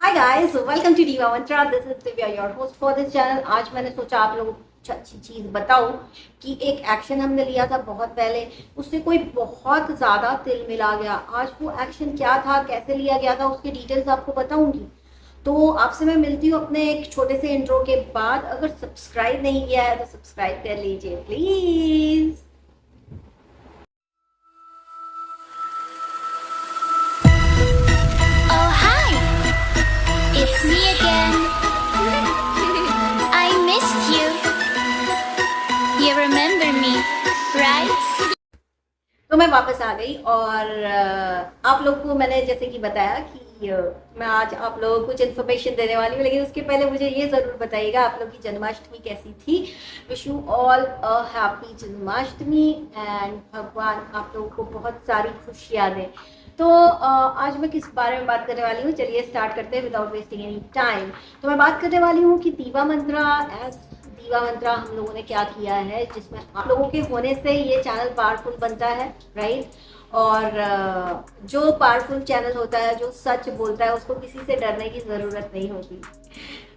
Hi guys, welcome to Diva Mantra. This is Divya, your host for this channel. आज मैंने सोचा आप लोगों को कुछ अच्छी चीज़ बताऊं कि एक एक्शन हमने लिया था बहुत पहले, उससे कोई बहुत ज़्यादा तिल मिला गया। आज वो एक्शन क्या था, कैसे लिया गया था, उसकी डिटेल्स आपको बताऊंगी। तो आपसे मैं मिलती हूँ अपने एक छोटे से इंट्रो के बाद। अगर सब्सक्राइब नहीं किया है तो सब्सक्राइब कर लीजिए please. Oh, hi! It's me again. I missed you. You remember me, right? तो मैं वापस आ गई और आप लोग को मैंने जैसे कि बताया कि मैं आज आप लोगों को कुछ इन्फॉर्मेशन देने वाली हूँ, लेकिन उसके पहले मुझे ये ज़रूर बताइएगा आप लोग की जन्माष्टमी कैसी थी। Wish you all a happy Janmashtami and भगवान आप लोगों को बहुत सारी खुशियाँ दें। तो आज मैं किस बारे में बात करने वाली हूँ, चलिए स्टार्ट करते हैं विदाउट वेस्टिंग एनी टाइम। तो मैं बात करने वाली हूँ कि दीवा मंत्रा दीवा मंत्रा हम लोगों ने क्या किया है, जिसमें आप लोगों के होने से ये चैनल पावरफुल बनता है, राइट। और जो पावरफुल चैनल होता है, जो सच बोलता है, उसको किसी से डरने की ज़रूरत नहीं होती।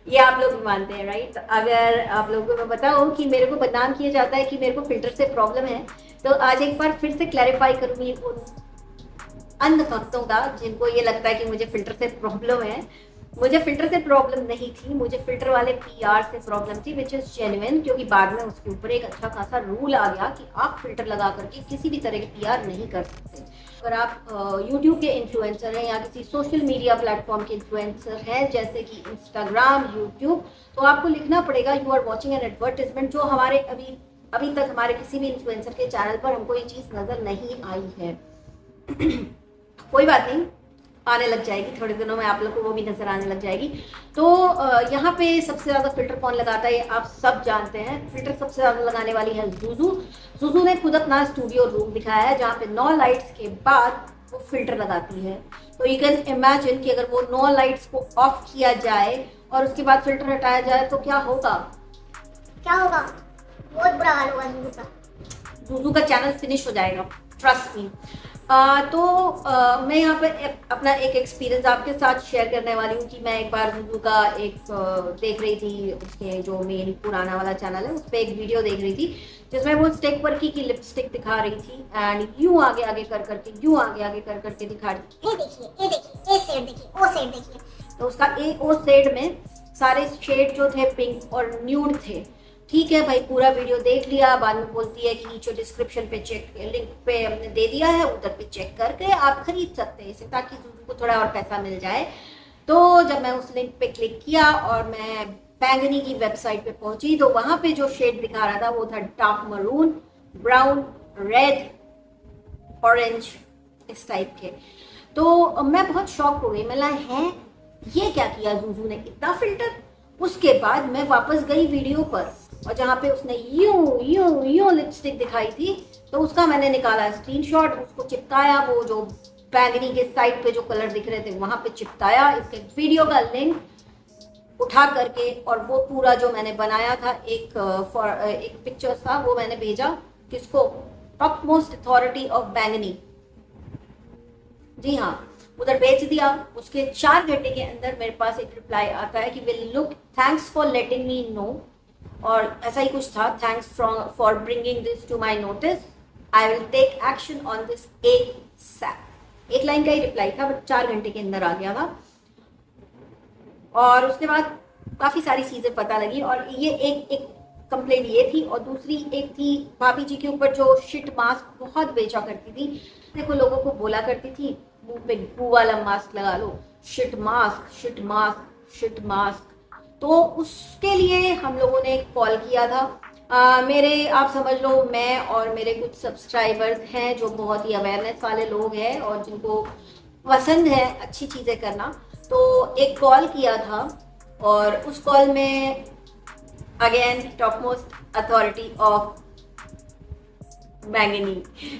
ये आप लोग भी मानते हैं, राइट। अगर आप लोगों को मैं बताऊँ कि मेरे को बदनाम किया जाता है कि मेरे को फिल्टर से प्रॉब्लम है, तो आज एक बार फिर से क्लैरिफाई करूँगी उन अंध भक्तों का जिनको ये लगता है कि मुझे फिल्टर से प्रॉब्लम है। मुझे फिल्टर से प्रॉब्लम नहीं थी, मुझे फिल्टर वाले पीआर से प्रॉब्लम थी, विच इज़ जेन्युइन, क्योंकि बाद में उसके ऊपर एक अच्छा खासा रूल आ गया कि आप फिल्टर लगा करके किसी भी तरह के पीआर नहीं कर सकते। अगर आप यूट्यूब के इन्फ्लुएंसर हैं या किसी सोशल मीडिया प्लेटफॉर्म के इन्फ्लुएंसर हैं जैसे कि इंस्टाग्राम, यूट्यूब, तो आपको लिखना पड़ेगा you are watching an advertisement, जो हमारे अभी तक हमारे किसी भी इन्फ्लुएंसर के चैनल पर हमको ये चीज़ नज़र नहीं आई है। कोई बात नहीं, आने लग जाएगी, थोड़े दिनों में आप लोग को वो भी नजर आने लग जाएगी। तो यहाँ पे सबसे ज़्यादा फिल्टर कौन लगाता है, आप सब जानते हैं। फिल्टर सबसे ज़्यादा लगाने वाली है जुजू। जुजू ने खुद अपना स्टूडियो रूम दिखाया है जहाँ पे 9 लाइट्स के बाद वो फिल्टर लगाती है। तो यू कैन इमेजिन कि अगर वो 9 लाइट्स को ऑफ किया जाए और उसके बाद फिल्टर हटाया जाए तो क्या होगा। क्या होगा? बहुत बुरा हाल होगा जुजू का। जुजू का चैनल फिनिश हो जाएगा, ट्रस्ट मी। मैं यहाँ पर अपना एक एक्सपीरियंस आपके साथ शेयर करने वाली हूँ कि मैं एक बार जुजू का एक देख रही थी, उसके जो मेन पुराना वाला चैनल है उस पर एक वीडियो देख रही थी जिसमें वो स्टेक वर्की की लिपस्टिक दिखा रही थी एंड यूं आगे आगे कर करके दिखा रही थी। ये देखिए, ये देखिए, ए शेड देखिए, ओ शेड देखिए। तो उसका ए ओ शेड में सारे शेड जो थे पिंक और न्यूड थे। ठीक है भाई, पूरा वीडियो देख लिया, बाद में बोलती है कि नीचे डिस्क्रिप्शन पे चेक लिंक पे हमने दे दिया है, उधर पे चेक करके आप खरीद सकते हैं इसे, ताकि को थोड़ा और पैसा मिल जाए। तो जब मैं उस लिंक पे क्लिक किया और मैं बैंगनी की वेबसाइट पे पहुंची तो वहां पे जो शेड दिखा रहा था वो था dark maroon, brown, red, orange, इस टाइप के। तो मैं बहुत शॉक हो गई, मैं है ये क्या किया जुजू ने, इतना फिल्टर। उसके बाद मैं वापस गई वीडियो पर और जहाँ पे उसने यूं यूं यूं लिपस्टिक दिखाई थी तो उसका मैंने निकाला स्क्रीनशॉट, उसको चिपकाया, वो जो बैंगनी के साइड पे जो कलर दिख रहे थे वहां पे चिपकाया, इसके वीडियो का लिंक उठा करके, और वो पूरा जो मैंने बनाया था एक पिक्चर था वो मैंने भेजा किसको, टॉप मोस्ट अथॉरिटी ऑफ बैंगनी, जी हाँ, उधर भेज दिया। उसके 4 घंटे के अंदर मेरे पास एक रिप्लाई आता है कि will look, thanks for letting me know, और ऐसा ही कुछ था, thanks for bringing this to my notice, I will take action on this ASAP. एक लाइन का ही रिप्लाई था बट 4 घंटे के अंदर आ गया था। और उसके बाद काफ़ी सारी चीज़ें पता लगी, और ये एक कंप्लेंट ये थी, और दूसरी एक थी भाभी जी के ऊपर जो शिट मास्क बहुत बेचा करती थी। देखो, लोगों को बोला करती थी मुंह पे गू वाला मास्क लगा लो, sheet mask, sheet mask, sheet mask. तो उसके लिए हम लोगों ने एक कॉल किया था। मेरे आप समझ लो, मैं और मेरे कुछ सब्सक्राइबर्स हैं जो बहुत ही अवेयरनेस वाले लोग हैं और जिनको पसंद है अच्छी चीज़ें करना, तो एक कॉल किया था, और उस कॉल में again top most authority of बैंगनी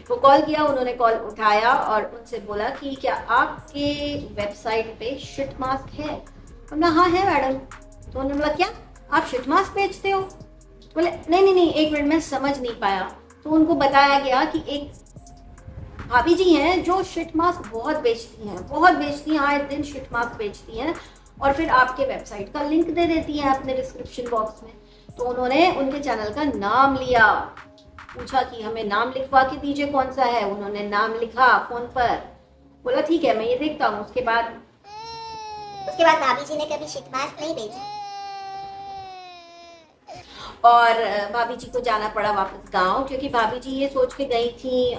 को कॉल किया। उन्होंने कॉल उठाया और उनसे बोला कि क्या आपके वेबसाइट पे शिट मास्क है। हमने हाँ है मैडम। तो उन्होंने बोला क्या आप शिट मास्क बेचते हो। बोले नहीं, एक मिनट, मैं समझ नहीं पाया। तो उनको बताया गया कि एक भाभी जी हैं जो शिट मास्क बहुत बेचती हैं, आए दिन शिट मास्क बेचती हैं, और फिर आपके वेबसाइट का लिंक दे देती हैं अपने डिस्क्रिप्शन बॉक्स में। तो उन्होंने उनके चैनल का नाम लिया, पूछा कि हमें नाम लिखवा के दीजिए कौन सा है। उन्होंने नाम लिखा फोन पर, बोला ठीक है मैं ये देखता हूँ। उसके बाद भाभी जी ने कभी शिट मास्क नहीं भेजी और भाभी जी को जाना पड़ा वापस गांव, क्योंकि भाभी जी ये सोच के गई थी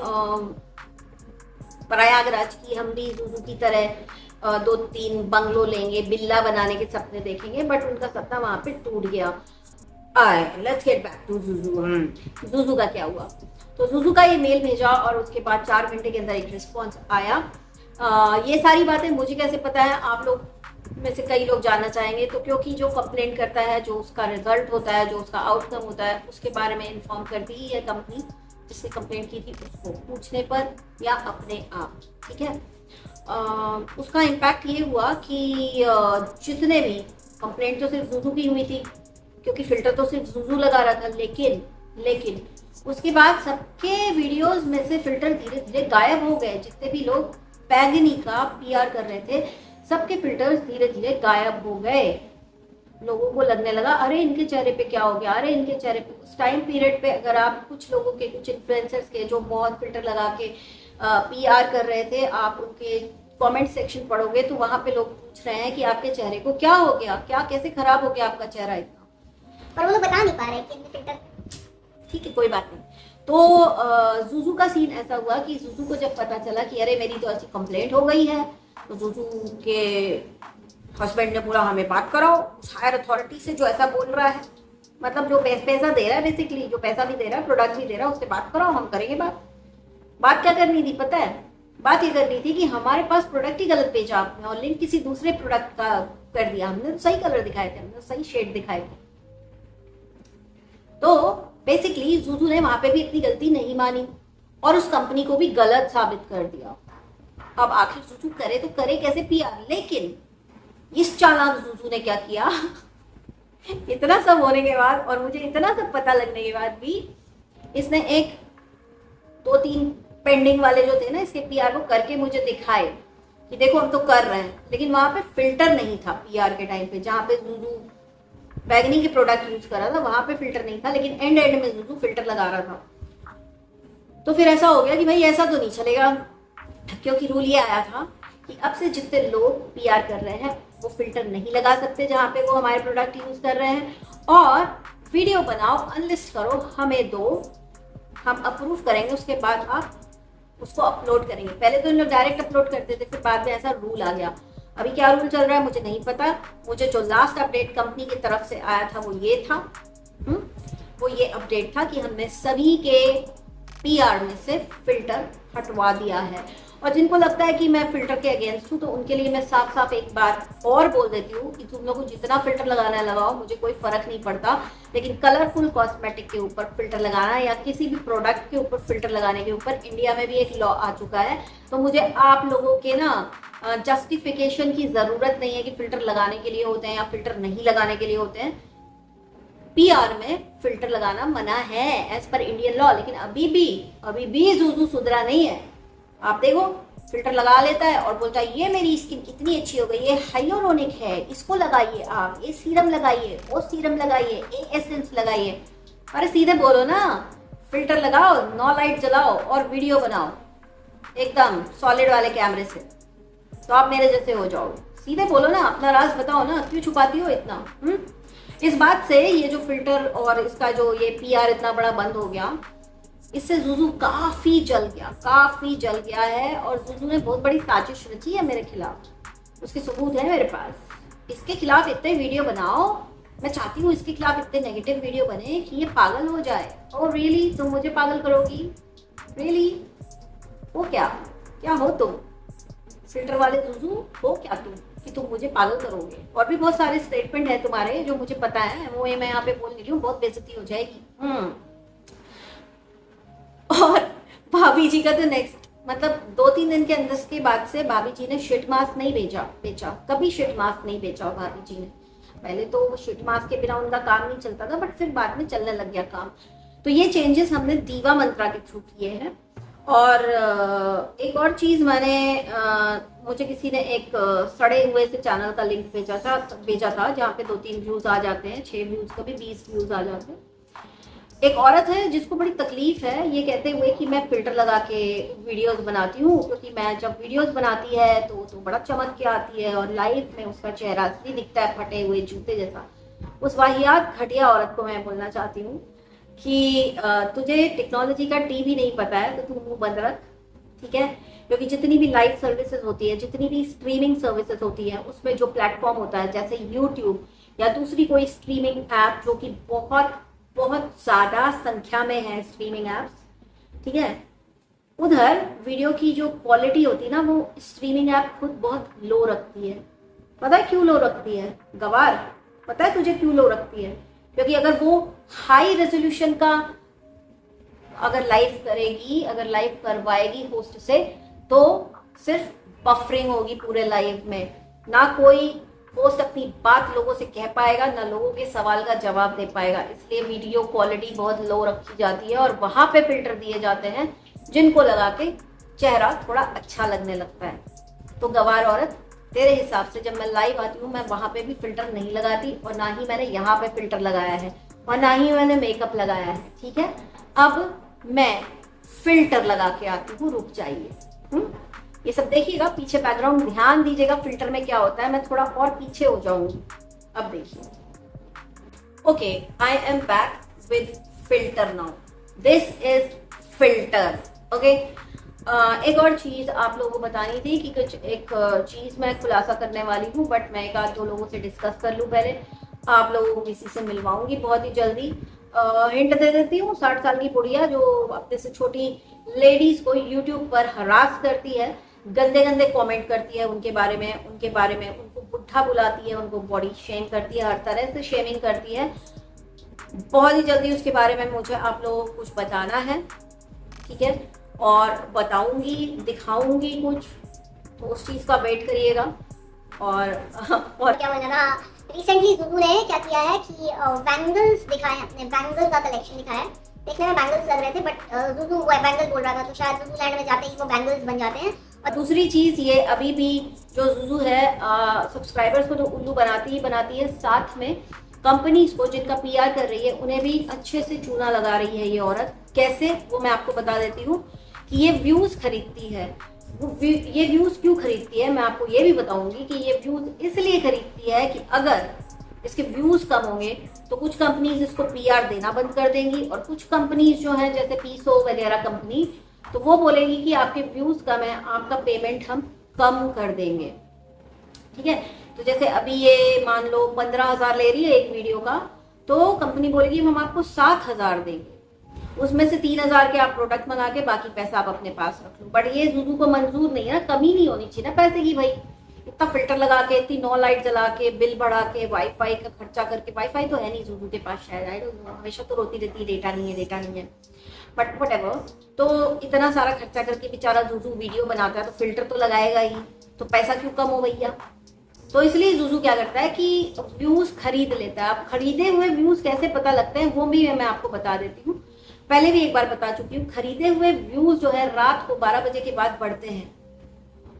प्रयागराज की हम भी जुजू की तरह 2-3 बंगलो लेंगे, बिल्ला बनाने के सपने देखेंगे, बट उनका सपना वहां पे टूट गया। लेट्स गेट बैक टू जुजू। जुजू का क्या हुआ? तो जुजू का ये मेल भेजा और उसके बाद 4 घंटे के अंदर एक रिस्पॉन्स आया। ये सारी बातें मुझे कैसे पता है, आप लोग में से कई लोग जानना चाहेंगे। तो क्योंकि जो कंप्लेंट करता है, जो उसका रिजल्ट होता है, जो उसका आउटकम होता है, उसके बारे में इन्फॉर्म करती ही है कंपनी जिसने कंप्लेंट की थी उसको, पूछने पर या अपने आप। ठीक है, उसका इम्पैक्ट ये हुआ कि जितने भी कंप्लेंट तो सिर्फ जुजू की हुई थी, क्योंकि फिल्टर तो सिर्फ जुजू लगा रहा था, लेकिन उसके बाद सबके वीडियोस में से फिल्टर धीरे धीरे गायब हो गए। जितने भी लोग बैगनी का पीआर कर रहे थे, सबके फिल्टर्स धीरे धीरे गायब हो गए। लोगों को लगने लगा अरे इनके चेहरे पे क्या हो गया, अरे इनके चेहरे पे। उस टाइम पीरियड पे अगर आप कुछ लोगों के, कुछ इन्फ्लुएंसर्स के जो बहुत फिल्टर लगा के पीआर कर रहे थे, आप उनके कमेंट सेक्शन पढ़ोगे तो वहां पे लोग पूछ रहे हैं कि आपके चेहरे को क्या हो गया, क्या कैसे खराब हो गया आपका चेहरा इतना। पर वो लोग बता नहीं पा रहे कि इनमें फिल्टर। ठीक है, कोई बात नहीं। तो जुजू का सीन ऐसा हुआ कि जुजू को जब पता चला कि अरे मेरी तो ऐसी कंप्लेंट हो गई है, तो जुजू के हस्बैंड ने बोला हमें बात कराओ उस हायर अथॉरिटी से जो ऐसा बोल रहा है, मतलब जो पैसा दे रहा है, बेसिकली जो पैसा भी दे रहा है, प्रोडक्ट भी दे रहा है, उससे बात कराओ, हम करेंगे बात क्या करनी थी पता है? बात ये करनी थी कि हमारे पास प्रोडक्ट ही गलत भेजा आपने और लिंक किसी दूसरे प्रोडक्ट का कर दिया। हमने तो सही कलर दिखाए थे, हमने सही शेड दिखाए थे। तो बेसिकली जुजू ने वहां पे भी अपनी गलती नहीं मानी और उस कंपनी को भी गलत साबित कर दिया। अब आखिर जुजू करे तो करे कैसे पीआर? लेकिन इस चालाक जुजू ने क्या किया इतना सब होने के बाद और मुझे इतना सब पता लगने के बाद भी इसने 1-2-3 पेंडिंग वाले जो थे ना इसके पीआर को करके मुझे दिखाए कि देखो हम तो कर रहे हैं। लेकिन वहां पे फिल्टर नहीं था पीआर के टाइम पे, जहां पे जुजू बैगनी के प्रोडक्ट यूज कर रहा था वहां पे फिल्टर नहीं था, लेकिन एंड में जुजू फिल्टर लगा रहा था। तो फिर ऐसा हो गया कि भाई ऐसा तो नहीं चलेगा, क्योंकि रूल ये आया था कि अब से जितने लोग पीआर कर रहे हैं वो फिल्टर नहीं लगा सकते जहां पे वो हमारे प्रोडक्ट यूज कर रहे हैं, और वीडियो बनाओ, अनलिस्ट करो, हमें दो, हम अप्रूव करेंगे, उसके बाद आप उसको अपलोड करेंगे। पहले तो इन लोग डायरेक्ट अपलोड करते थे, फिर बाद में ऐसा रूल आ गया। अभी क्या रूल चल रहा है मुझे नहीं पता। मुझे जो लास्ट अपडेट कंपनी की तरफ से आया था वो ये था, वो ये अपडेट था कि हमने सभी के पीआर में से फिल्टर हटवा दिया है। और जिनको लगता है कि मैं फिल्टर के अगेंस्ट हूँ, तो उनके लिए मैं साफ साफ एक बार और बोल देती हूँ कि तुम लोगों को जितना फिल्टर लगाना है लगाओ, मुझे कोई फर्क नहीं पड़ता। लेकिन कलरफुल कॉस्मेटिक के ऊपर फिल्टर लगाना या किसी भी प्रोडक्ट के ऊपर फिल्टर लगाने के ऊपर इंडिया में भी एक लॉ आ चुका है। तो मुझे आप लोगों के ना जस्टिफिकेशन की जरूरत नहीं है कि फिल्टर लगाने के लिए होते हैं या फिल्टर नहीं लगाने के लिए होते हैं। पीआर में फिल्टर लगाना मना है एज पर इंडियन लॉ। लेकिन अभी भी जुजू सुधरा नहीं है। आप देखो फिल्टर लगा लेता है और बोलता है ये मेरी स्किन इतनी अच्छी हो गई, ये हाइलोरोनिक है, इसको लगाइए, आप ये सीरम लगाइए, वो सीरम लगाइए, ये एसेंस लगाइए। अरे सीधे बोलो ना, फिल्टर लगाओ, 9 लाइट जलाओ और वीडियो बनाओ एकदम सॉलिड वाले कैमरे से, तो आप मेरे जैसे हो जाओगे। सीधे बोलो ना, अपना राज बताओ ना, क्यों छुपाती हो इतना? इस बात से ये जो फिल्टर और इसका जो ये पीआर इतना बड़ा बंद हो गया, इससे जुजू काफी जल गया है। और जुजू ने बहुत बड़ी साजिश रची है मेरे खिलाफ, उसके सबूत है मेरे पास। इसके खिलाफ इतने वीडियो बनाओ, मैं चाहती हूँ इसके खिलाफ इतने नेगेटिव वीडियो बने कि ये पागल हो जाए। और रियली तुम मुझे पागल करोगी? रियली वो क्या हो तुम? फिल्टर वाले जुजू हो क्या तुम कि तुम मुझे पागल करोगे? और भी बहुत सारे स्टेटमेंट है तुम्हारे जो मुझे पता है, वो मैं यहाँ पे बोल नहीं रही हूँ, बहुत बेइज्जती हो जाएगी। और भाभी जी का तो नेक्स्ट, मतलब 2-3 दिन के अंदर के बाद से भाभी जी ने शिट मास्क नहीं बेचा, कभी शिट मास्क नहीं बेचा भाभी जी ने। पहले तो शिट मास्क के बिना उनका काम नहीं चलता था, बट फिर बाद में चलने लग गया काम। तो ये चेंजेस हमने दीवा मंत्रा के थ्रू किए हैं। और एक और चीज़ मैंने मुझे किसी ने एक सड़े हुए से चैनल का लिंक भेजा था जहाँ पे 2-3 व्यूज़ आ जाते हैं, 6 व्यूज़, कभी 20 व्यूज़ आ जाते हैं। एक औरत है जिसको बड़ी तकलीफ है ये कहते हुए कि मैं फ़िल्टर लगा के वीडियोस बनाती हूँ, क्योंकि मैं जब वीडियोस बनाती है तो बड़ा चमक के आती है और लाइव में उसका चेहरा असली दिखता है, फटे हुए जूते जैसा। उस वाहियात घटिया औरत को मैं बोलना चाहती हूँ कि तुझे टेक्नोलॉजी का टी भी नहीं पता है तो तू मुँह बंद रख, ठीक है? क्योंकि जितनी भी लाइव सर्विसेज होती है, जितनी भी स्ट्रीमिंग सर्विसेज होती है, उसमें जो प्लेटफॉर्म होता है जैसे यूट्यूब या दूसरी कोई स्ट्रीमिंग ऐप जो कि बहुत बहुत ज़्यादा संख्या में है स्ट्रीमिंग ऐप्स, ठीक है, उधर वीडियो की जो क्वालिटी होती है ना वो स्ट्रीमिंग ऐप खुद बहुत लो रखती है। पता है क्यों लो रखती है गवार? पता है तुझे क्यों लो रखती है? क्योंकि अगर वो हाई रेजोल्यूशन का अगर लाइव करेगी, अगर लाइव करवाएगी होस्ट से, तो सिर्फ बफरिंग होगी पूरे लाइव में, ना कोई होस्ट अपनी बात लोगों से कह पाएगा, ना लोगों के सवाल का जवाब दे पाएगा। इसलिए वीडियो क्वालिटी बहुत लो रखी जाती है और वहां पे फिल्टर दिए जाते हैं जिनको लगा के चेहरा थोड़ा अच्छा लगने लगता है। तो गवार औरत, तेरे हिसाब से जब मैं लाइव आती हूँ मैं वहां पे भी फिल्टर नहीं लगाती, और ना ही मैंने यहाँ पे फिल्टर लगाया है, और ना ही मैंने मेकअप लगाया है, ठीक है? अब मैं फिल्टर लगा के आती हूँ, रुक जाइए। ये सब देखिएगा, पीछे बैकग्राउंड ध्यान दीजिएगा फिल्टर में क्या होता है। मैं थोड़ा और पीछे हो जाऊंगी, अब देखिए। Okay, I am back with filter now. This is filter, okay. एक और चीज आप लोगों को बतानी थी कि कुछ एक चीज मैं खुलासा करने वाली हूँ, बट मैं एक आध दो लोगों से डिस्कस कर लूँ पहले। आप लोगों को किसी से मिलवाऊंगी बहुत ही जल्दी। हिंट दे देती हूँ, 60 साल की बुढ़िया जो अपने से छोटी लेडीज को यूट्यूब पर हरास करती है, गंदे गंदे कमेंट करती है उनके बारे में, उनको बुढ़ा बुलाती है, उनको बॉडी शेम करती है, हर तरह से शेमिंग करती है। बहुत ही जल्दी उसके बारे में मुझे आप लोगों को कुछ बताना है, ठीक है? और बताऊंगी, दिखाऊंगी कुछ, तो उस चीज का वेट करिएगा। और क्या बना ना, रिसेंटली जुजू ने क्या किया है कि बैंगल्स दिखाए, अपने बैंगल का कलेक्शन दिखाया है। देखने में बैंगल्स लग रहे थे, बट जुजू वो बैंगल बोल रहा था, तो शायद जुजू लैंड में जाते ही वो बैंगल्स बन जाते हैं। और दूसरी चीज ये, अभी भी जो जुजू है सब्सक्राइबर्स को तो उल्लू बनाती है, साथ में कंपनीज को जिनका पीआर कर रही है उन्हें भी अच्छे से चूना लगा रही है ये औरत। कैसे, वो मैं आपको बता देती हूँ कि ये व्यूज खरीदती है। ये व्यूज क्यों खरीदती है मैं आपको ये भी बताऊंगी कि ये व्यूज इसलिए खरीदती है कि अगर इसके व्यूज कम होंगे तो कुछ कंपनीज इसको पीआर देना बंद कर देंगी, और कुछ कंपनीज जो हैं जैसे पीसो वगैरह कंपनी, तो वो बोलेगी कि आपके व्यूज कम है, आपका पेमेंट हम कम कर देंगे, ठीक है? तो जैसे अभी ये मान लो 15,000 ले रही है एक वीडियो का, तो कंपनी बोलेगी हम आपको 7,000 देंगे, उसमें से 3,000 के आप प्रोडक्ट मंगा के बाकी पैसा आप अपने पास रख लो। बट ये जुजू को मंजूर नहीं है ना, कमी नहीं होनी चाहिए ना पैसे की। भाई इतना फिल्टर लगा के, इतनी 9 लाइट जला के, बिल बढ़ा के, वाईफाई का खर्चा करके, वाईफाई तो है नहीं जुजू के पास शायद, आई डोंट नो, हमेशा तो रोती रहती है डेटा नहीं है, बट व्हाटएवर। तो इतना सारा खर्चा करके बेचारा जुजू वीडियो बनाता है तो फिल्टर तो लगाएगा ही, तो पैसा क्यों कम हो भैया? तो इसलिए जुजू क्या करता है कि व्यूज खरीद लेता है। अब खरीदे हुए व्यूज कैसे पता लगते हैं वो भी मैं आपको बता देती हूँ, पहले भी एक बार बता चुकी हूँ। खरीदे हुए व्यूज जो है रात को 12 बजे के बाद बढ़ते हैं,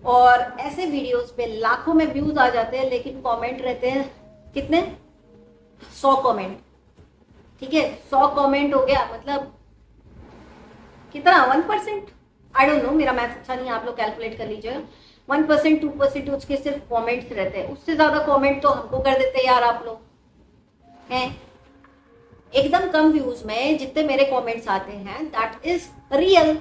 और ऐसे वीडियोस पे लाखों में व्यूज आ जाते हैं, लेकिन कमेंट रहते हैं कितने? 100 कमेंट, ठीक है? 100 कमेंट हो गया मतलब कितना? 1%, आई डोंट नो, मेरा मैथ अच्छा नहीं है, आप लोग कैलकुलेट कर लीजिएगा। 1%, 2% उसके सिर्फ कमेंट्स रहते हैं, उससे ज्यादा कमेंट तो हमको कर देते हैं यार आप लोग हैं। एकदम कम व्यूज में जितने मेरे कमेंट्स आते हैं दैट इज रियल,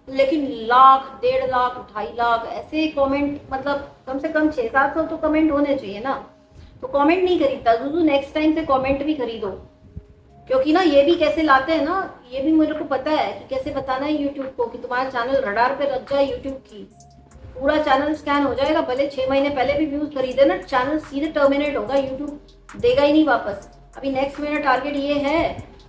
लेकिन लाख, 1.5 लाख, 2.5 लाख ऐसे कमेंट, मतलब कम से कम 600-700 तो कमेंट होने चाहिए ना। तो कमेंट नहीं खरीदता जुजू, नेक्स्ट टाइम से कमेंट भी खरीदो, क्योंकि ना ये भी कैसे लाते हैं ना, ये भी मेरे को पता है कि कैसे बताना है यूट्यूब को कि तुम्हारा चैनल रडार पे लग जाए यूट्यूब की, पूरा चैनल स्कैन हो जाएगा। भले 6 महीने पहले भी व्यूज खरीदे ना, चैनल सीधे टर्मिनेट होगा, यूट्यूब देगा ही नहीं वापस। अभी नेक्स्ट मेरा टारगेट ये है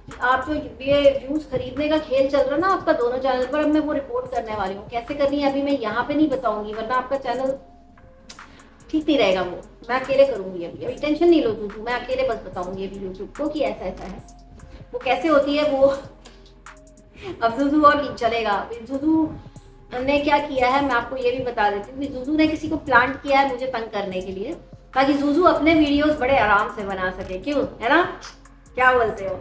कि आप जो ये व्यूज खरीदने का खेल चल रहा है ना आपका दोनों चैनल पर, अब मैं वो रिपोर्ट करने वाली हूँ। कैसे करनी है अभी मैं यहाँ पे नहीं बताऊंगी, वरना आपका चैनल ठीक नहीं रहेगा। वो मैं अकेले करूंगी, अभी टेंशन नहीं लो जुजू, मैं अकेले बस बताऊंगी अभी यूट्यूब को कि ऐसा ऐसा है। वो कैसे होती है वो अब जुजू और नहीं चलेगा। जुजू ने क्या किया है मैं आपको ये भी बता देती हूँ कि जुजू ने किसी को प्लांट किया है मुझे तंग करने के लिए, ताकि जुजू अपने वीडियोस बड़े आराम से बना सके। क्यों, है ना? क्या बोलते हो?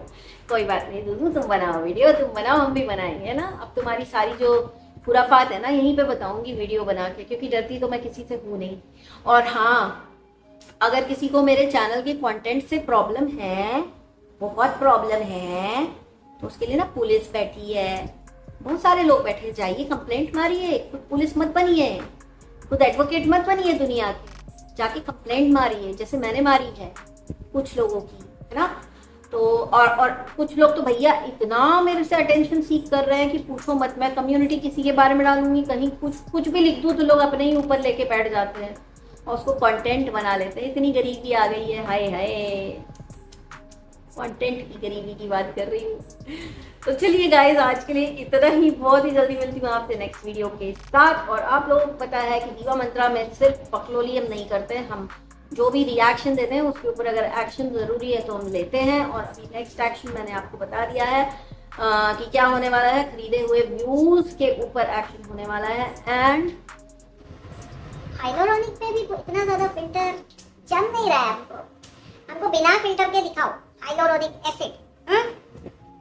कोई बात नहीं जुजू, तुम बनाओ वीडियो, तुम बनाओ, हम भी बनाएंगे, है ना? अब तुम्हारी सारी जो खुराफात है ना यहीं पे बताऊंगी वीडियो बना के, क्योंकि डरती तो मैं किसी से हूँ नहीं। और हाँ, अगर किसी को मेरे चैनल के कंटेंट से प्रॉब्लम है, बहुत प्रॉब्लम है, तो उसके लिए ना पुलिस बैठी है, बहुत सारे लोग बैठे, जाइए कंप्लेंट मारिए। खुद पुलिस मत बनिए, खुद एडवोकेट मत बनिए दुनिया के, जाके कंप्लेंट मारिए जैसे मैंने मारी है कुछ लोगों की, है ना? तो और कुछ लोग तो भैया इतना मेरे से अटेंशन सीख कर रहे हैं कि पूछो मत। मैं कम्युनिटी किसी के बारे में डालूंगी, कहीं कुछ भी लिख दूँ तो लोग अपने ही ऊपर लेके बैठ जाते हैं और उसको कंटेंट बना लेते हैं। इतनी गरीबी आ गई है, हाय हाय, कंटेंट की गरीबी की बात कर रही हूँ। तो चलिए गाइज, आज के लिए इतना ही। बहुत ही जल्दी मिलती हूँ आपसे नेक्स्ट वीडियो के साथ। और आप लोगों को पता है कि दीवा मंत्रा में सिर्फ पकलोली हम नहीं करते, हम जो भी रिएक्शन देते हैं उसके ऊपर अगर एक्शन ज़रूरी है तो हम लेते हैं। और अभी नेक्स्ट एक्शन मैंने आपको बता दिया है कि क्या होने वाला है। खरीदे हुए व्यूज़ के ऊपर एक्शन होने वाला है। एंड हाइलोरोनिक पे भी इतना ज़्यादा फिल्टर जम नहीं रहा है हमको बिना फिल्टर के दिखाओ हाइलोरोनिक एसिड।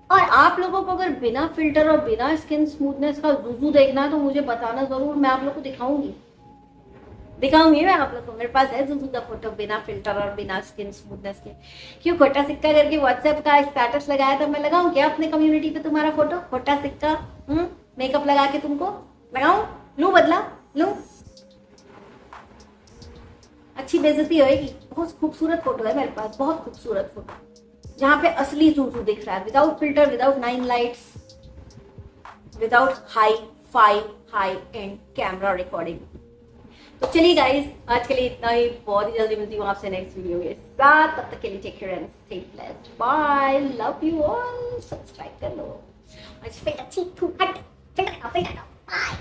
और आप लोगों को अगर बिना फिल्टर और बिना स्किन स्मूथनेस का जुजू देखना है तो मुझे बताना ज़रूर, मैं आप लोग को दिखाऊंगी मैं आप लोग को। मेरे पास है जुजू का फोटो बिना फिल्टर और बिना स्किन स्मूथनेस के। क्यों खोटा सिक्का करके व्हाट्सएप का स्टेटस लगाया था, मैं लगाऊं क्या अपने कम्युनिटी पे तुम्हारा फोटो? खोटा सिक्का मेकअप लगा के तुमको लगाऊं? लूं बदला लूं? अच्छी बेइज्जती होएगी। बहुत खूबसूरत फोटो है मेरे पास, बहुत खूबसूरत फोटो, जहाँ पे असली जुजू दिख रहा है, without filter, without 9 lights, without high and camera recording. तो चलिए गाइस, आज के लिए इतना ही। बहुत ही जल्दी मिलती हूँ आपसे नेक्स्ट वीडियो के साथ। तब तक के लिए take care and stay blessed. Bye, love you all. Subscribe कर लो। फिल्टर ठीक हट, फिल्टर बाय।